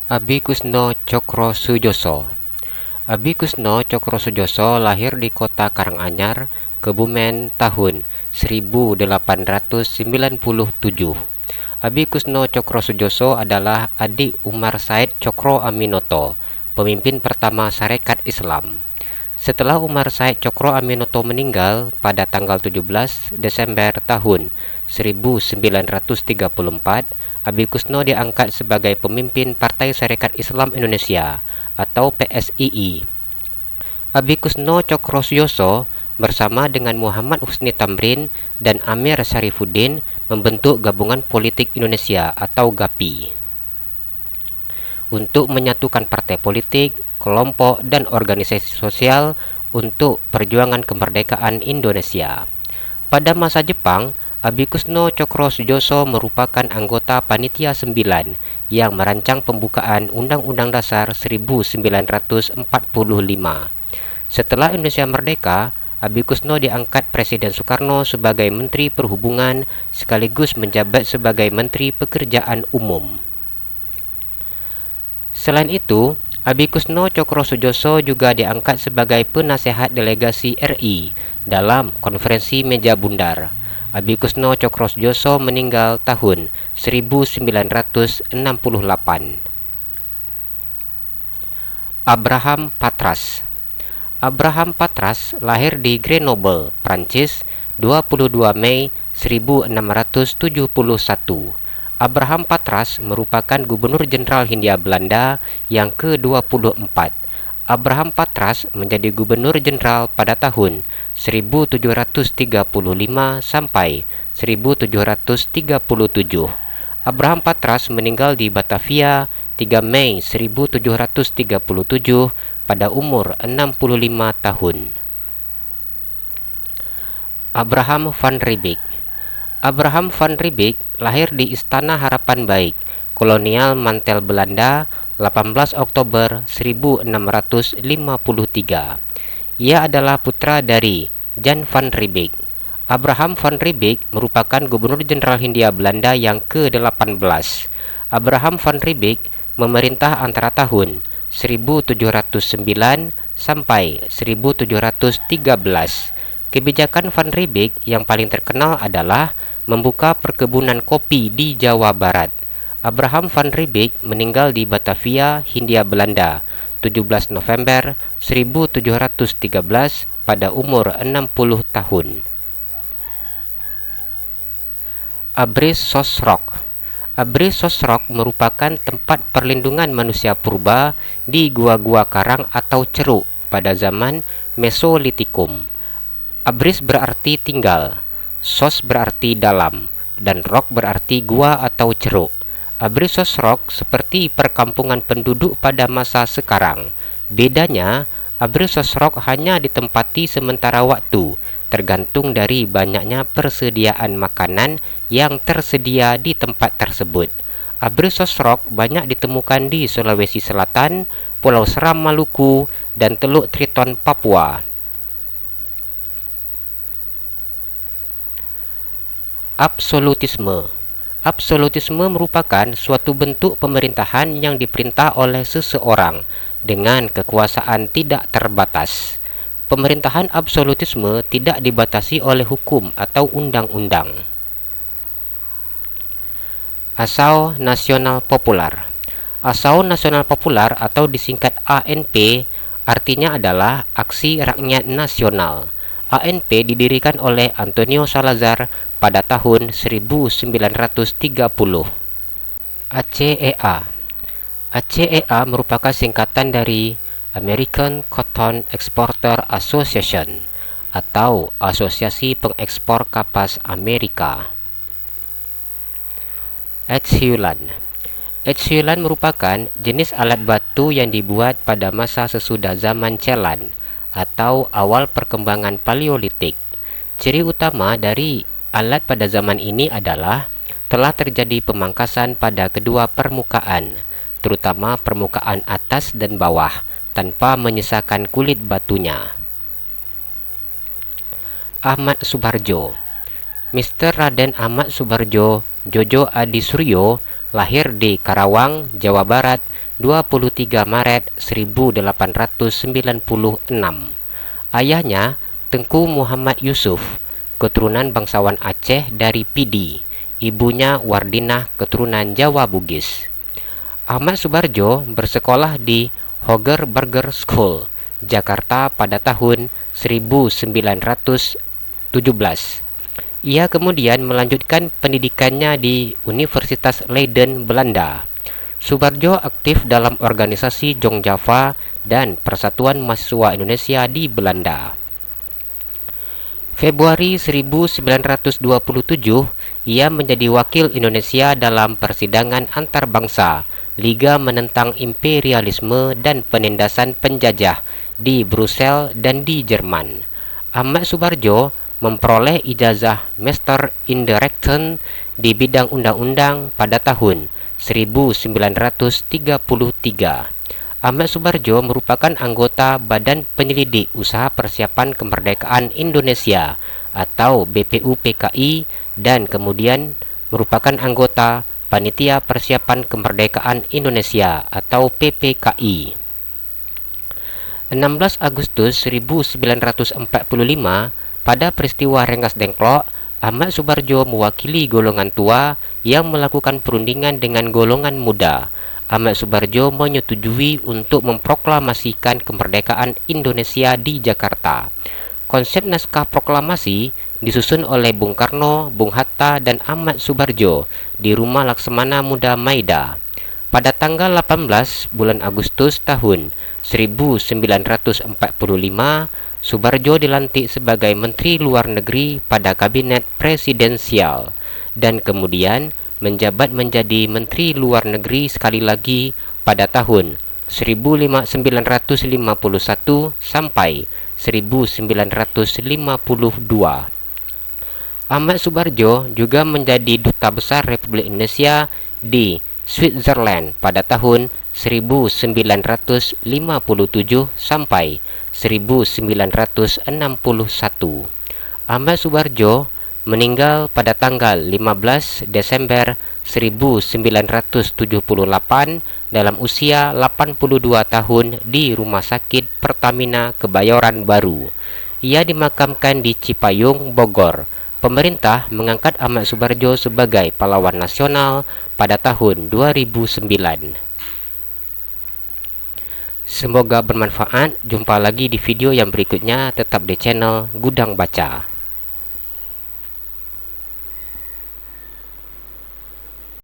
Abikusno Cokrosujoso. Abikusno Cokrosujoso lahir di kota Karanganyar, Kebumen tahun 1897. Abikusno Cokrosujoso adalah adik Umar Said Cokro Aminoto, pemimpin pertama Sarekat Islam. Setelah Umar Said Cokro Aminoto meninggal pada tanggal 17 Desember tahun 1934, Abikusno diangkat sebagai pemimpin Partai Sarekat Islam Indonesia atau PSII. Abikusno Cokrosujoso bersama dengan Muhammad Husni Tamrin dan Amir Syarifuddin membentuk Gabungan Politik Indonesia atau GAPI untuk menyatukan partai politik, kelompok, dan organisasi sosial untuk perjuangan kemerdekaan Indonesia. Pada masa Jepang, Abikusno Cokrosujoso merupakan anggota Panitia 9 yang merancang pembukaan Undang-Undang Dasar 1945. Setelah Indonesia merdeka, Abikusno diangkat Presiden Soekarno sebagai Menteri Perhubungan sekaligus menjabat sebagai Menteri Pekerjaan Umum. Selain itu, Abikusno Cokrosujoso juga diangkat sebagai penasehat delegasi RI dalam Konferensi Meja Bundar. Abikusno Cokrosujoso meninggal tahun 1968. Abraham Patras. Abraham Patras lahir di Grenoble, Prancis, 22 Mei 1671. Abraham Patras merupakan Gubernur Jenderal Hindia Belanda yang ke-24. Abraham Patras menjadi Gubernur Jenderal pada tahun 1735 sampai 1737. Abraham Patras meninggal di Batavia 3 Mei 1737 pada umur 65 tahun. Abraham van Riebeeck. Abraham van Riebeeck lahir di Istana Harapan Baik, Kolonial Mantel Belanda, 18 Oktober 1653. Ia adalah putra dari Jan van Riebeeck. Abraham van Riebeeck merupakan Gubernur Jenderal Hindia Belanda yang ke-18. Abraham van Riebeeck memerintah antara tahun 1709 sampai 1713. Kebijakan van Riebeeck yang paling terkenal adalah membuka perkebunan kopi di Jawa Barat. Abraham van Riebeeck meninggal di Batavia, Hindia Belanda, 17 November 1713 pada umur 60 tahun. Abris Sosrock. Abris Sosrock merupakan tempat perlindungan manusia purba di gua-gua karang atau ceruk pada zaman Mesolitikum. Abris berarti tinggal, sos berarti dalam, dan rock berarti gua atau ceruk. Abris Sosrock seperti perkampungan penduduk pada masa sekarang. Bedanya, Abris Sosrock hanya ditempati sementara waktu, tergantung dari banyaknya persediaan makanan yang tersedia di tempat tersebut. Abris Sosrock banyak ditemukan di Sulawesi Selatan, Pulau Seram Maluku, dan Teluk Triton Papua. Absolutisme. Absolutisme merupakan suatu bentuk pemerintahan yang diperintah oleh seseorang dengan kekuasaan tidak terbatas. Pemerintahan absolutisme tidak dibatasi oleh hukum atau undang-undang. Asau Nasional Popular. Asau Nasional Popular atau disingkat ANP artinya adalah Aksi Rakyat Nasional. ANP didirikan oleh Antonio Salazar pada tahun 1930. ACEA. ACEA merupakan singkatan dari American Cotton Exporter Association atau Asosiasi Pengekspor Kapas Amerika. Etsulan. Etsulan merupakan jenis alat batu yang dibuat pada masa sesudah zaman Celan atau awal perkembangan Paleolitik. Ciri utama dari alat pada zaman ini adalah telah terjadi pemangkasan pada kedua permukaan, terutama permukaan atas dan bawah, tanpa menyisakan kulit batunya. Ahmad Subarjo. Mr. Raden Ahmad Subarjo Jojo Adi Suryo lahir di Karawang, Jawa Barat 23 Maret 1896. Ayahnya Tengku Muhammad Yusuf, keturunan bangsawan Aceh dari Pidi. Ibunya Wardinah, keturunan Jawa Bugis. Ahmad Subarjo bersekolah di Hoger Burger School, Jakarta pada tahun 1917. Ia kemudian melanjutkan pendidikannya di Universitas Leiden, Belanda. Subarjo aktif dalam organisasi Jong Java dan Persatuan Mahasiswa Indonesia di Belanda. Februari 1927, ia menjadi wakil Indonesia dalam persidangan antarbangsa Liga Menentang Imperialisme dan Penindasan Penjajah di Brussels dan di Jerman. Ahmad Subarjo memperoleh ijazah Master in the Rechten di bidang undang-undang pada tahun 1933. Ahmad Subarjo merupakan anggota Badan Penyelidik Usaha Persiapan Kemerdekaan Indonesia atau BPUPKI dan kemudian merupakan anggota Panitia Persiapan Kemerdekaan Indonesia atau PPKI. 16 Agustus 1945, pada peristiwa Rengas Dengklok, Ahmad Subarjo mewakili golongan tua yang melakukan perundingan dengan golongan muda. Ahmad Subarjo menyetujui untuk memproklamasikan kemerdekaan Indonesia di Jakarta. Konsep naskah proklamasi disusun oleh Bung Karno, Bung Hatta, dan Ahmad Subarjo di Rumah Laksamana Muda Maida. Pada tanggal 18 bulan Agustus tahun 1945, Subarjo dilantik sebagai Menteri Luar Negeri pada Kabinet Presidensial dan kemudian menjabat menjadi Menteri Luar Negeri sekali lagi pada tahun 1951 sampai 1952. Ahmad Subarjo juga menjadi Duta Besar Republik Indonesia di Switzerland pada tahun 1957 sampai 1961. Ahmad Subarjo meninggal pada tanggal 15 Desember 1978 dalam usia 82 tahun di Rumah Sakit Pertamina Kebayoran Baru. Ia dimakamkan di Cipayung, Bogor. Pemerintah mengangkat Ahmad Subarjo sebagai pahlawan nasional pada tahun 2009. Semoga bermanfaat. Jumpa lagi di video yang berikutnya. Tetap di channel Gudang Baca.